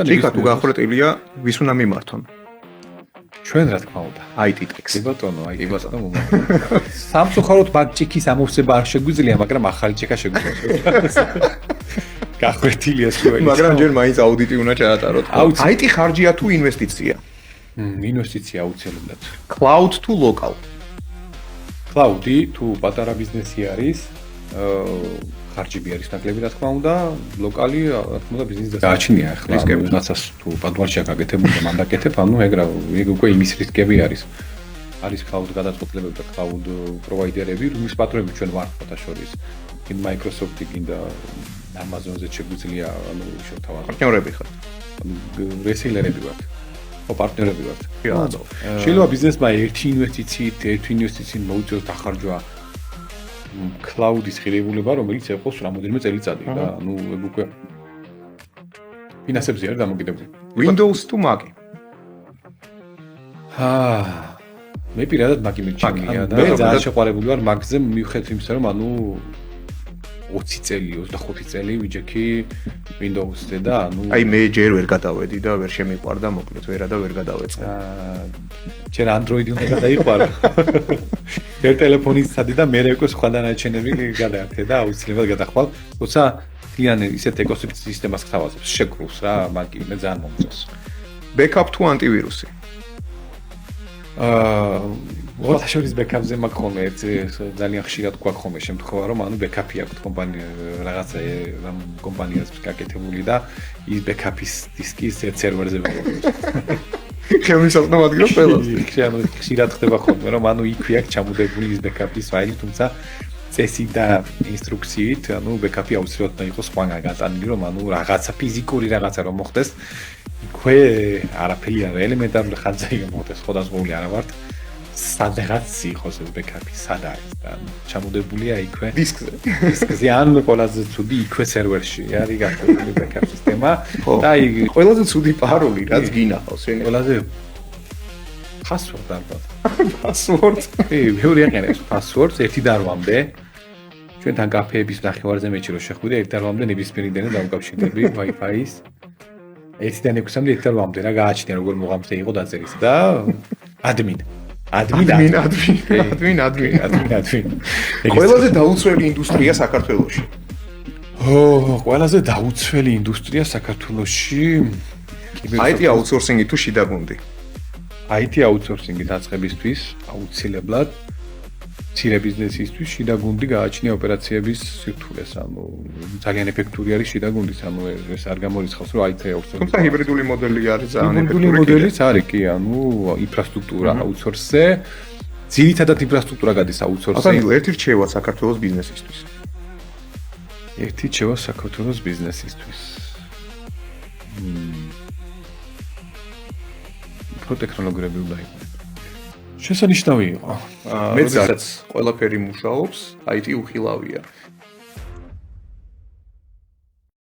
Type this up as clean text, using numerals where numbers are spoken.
ჭიქა თუ გახვრეტილია, ვის უნდა მიმართონ? ჩვენ რა თქმა უნდა. IT ტექს. კი ბატონო, IT ბატონო მომართო. სამწუხაროდ მაგ ჭიქის ამოვსება არ შეგვიძლია, მაგრამ ახალი ჭიქა შეგვიძლია. გახვრეტილია სულ. მაგრამ ჯერ მაინც აუდიტი უნდა ჩაატაროთ. IT ხარჯია თუ ინვესტიცია? ინვესტიცია აუცილებლად. Cloud თუ local? Cloud-ი თუ პატარა ბიზნესი არის, ხარჯები არის ნაკლები რა თქმა უნდა, ლოკალი რა თქმა უნდა ბიზნესს გააჩნია ახლა რაღაცას თუ პატვარშია გაკეთებული და მან დაკეთებ, ანუ ეგ უკვე იმის რისკები არის. არის cloud გადაწყვეტილებები და cloud პროვაიდერები, რომლის პატრონები ჩვენ ვართ ფოტაშორის. იმ Microsoft-ი კიდე Amazon-ზე შეგვიძლია, ანუ შევთავაზოთ. პარტნიორები ხართ. რესეილერები ვართ. პარტნიორები ვართ. შეიძლება ბიზნესმა ერთი ინვესტიციით მოუწიოს დახარჯვა cloud-ის ღირებულება, რომელიც ეყოს რამოდენიმე წელიწადი და ანუ ეგ უკვე ფინანსებზე არის დამოკიდებული. Windows თუ Mac-ი? მე პირადად Mac-ი მიჩნია და მე ძალიან შეყვარებული ვარ Mac-ზე მიუხედავად იმისა, რომ ანუ 20 წელი, 25 წელი ვიჯექი Windows-ზე და ანუ აი მე ჯერ ვერ გადავედი და ვერ შემიყვარდა, მოკლედ ვერა და ვერ გადავეწყე. ჯერ Android-ი უნდა გადაიყვარო. ერთ ტელეფონის სადი და მე უკვე სხვა დანარჩენები გადააქცე და აუცილებლად გადახვალ. თუმცა ძალიან ისეთ ეკოსისტემას ხთავაზობს, შეკრუს რა, Mac-ი მე ძალიან მომწონს. Backup თუ ანტივირუსი? ფოტოშოპის backup-ზე მაქვს ხოლმე ძალიან ხშირად გვაქვს ხოლმე შემთხვევა, რომ ანუ backup-ი აქვს კომპანია რაღაცა რამ კომპანიას გაკეთებული და ის backup-ის დისკი სერვერზე ვიღებს. ხელმისაწვდომ ადგილას ყველას. ხშირად ხდება ხოლმე, რომ ანუ იქვე აქვს ჩამოდებული ის backup-ის ფაილი, თუმცა წესი და ინსტრუქციით, ანუ backup-ი აუცილებლად უნდა იყოს სხვაგან გატანილი, რომ ანუ რაღაცა ფიზიკური რაღაცა რომ მოხდეს, იქვე არაფერი არა, ელემენტარული ხანძარი მოხდეს, ხოდასმული არა ვართ. სადღაც იყოს ეს backup-ი, სად არის და ჩამოდებულია იქვე დისკზე ან ყველაზე ცუდი იქვე სერვერში არის გაკეთებული backup სისტემა და აი ყველაზე ცუდი პაროლი რაც გინახავს ყველაზე password ალბათ password კი მეორე აყენებს passwords 1 და 8-მდე ჩვენთან კაფეების ნახევარზე მეჩი რო შეხვიდე 1 და 8-მდე ნებისმიერი დენა დავუკავშირდები Wi-Fi-ის 1 და 6-მდე 1 და 8-მდე რა გააჩნია როგორ მოღამზე იყო დაწერის და admin. ყველაზე დაუცველი ინდუსტრია საქართველოში. ყველაზე დაუცველი ინდუსტრია საქართველოში. IT outsourcing-ი თუ შიდა გუნდი. IT outsourcing-ი დაწყებისთვის აუცილებლად მცირე ბიზნესისთვის შიდა გუნდი გააჩნია ოპერაციების სირთულეს, ანუ ძალიან ეფექტური არის შიდა გუნდის, ანუ ეს არ გამორიცხავს, რომ IT outsourcing. თუმცა ჰიბრიდული მოდელი არის ძალიან ეფექტური. ჰიბრიდული მოდელიც არის კი, ანუ ინფრასტრუქტურა outsource-ზე, ძირითადად ინფრასტრუქტურა გადის outsource-ზე. ანუ ერთი რჩევა საქართველოს ბიზნესისთვის. ერთი რჩევა საქართველოს ბიზნესისთვის. ტექნოლოგიები უნდა იყოს. შესანიშნავი იყო. მეცაც ყველაფერი მუშაობს, IT უხილავია.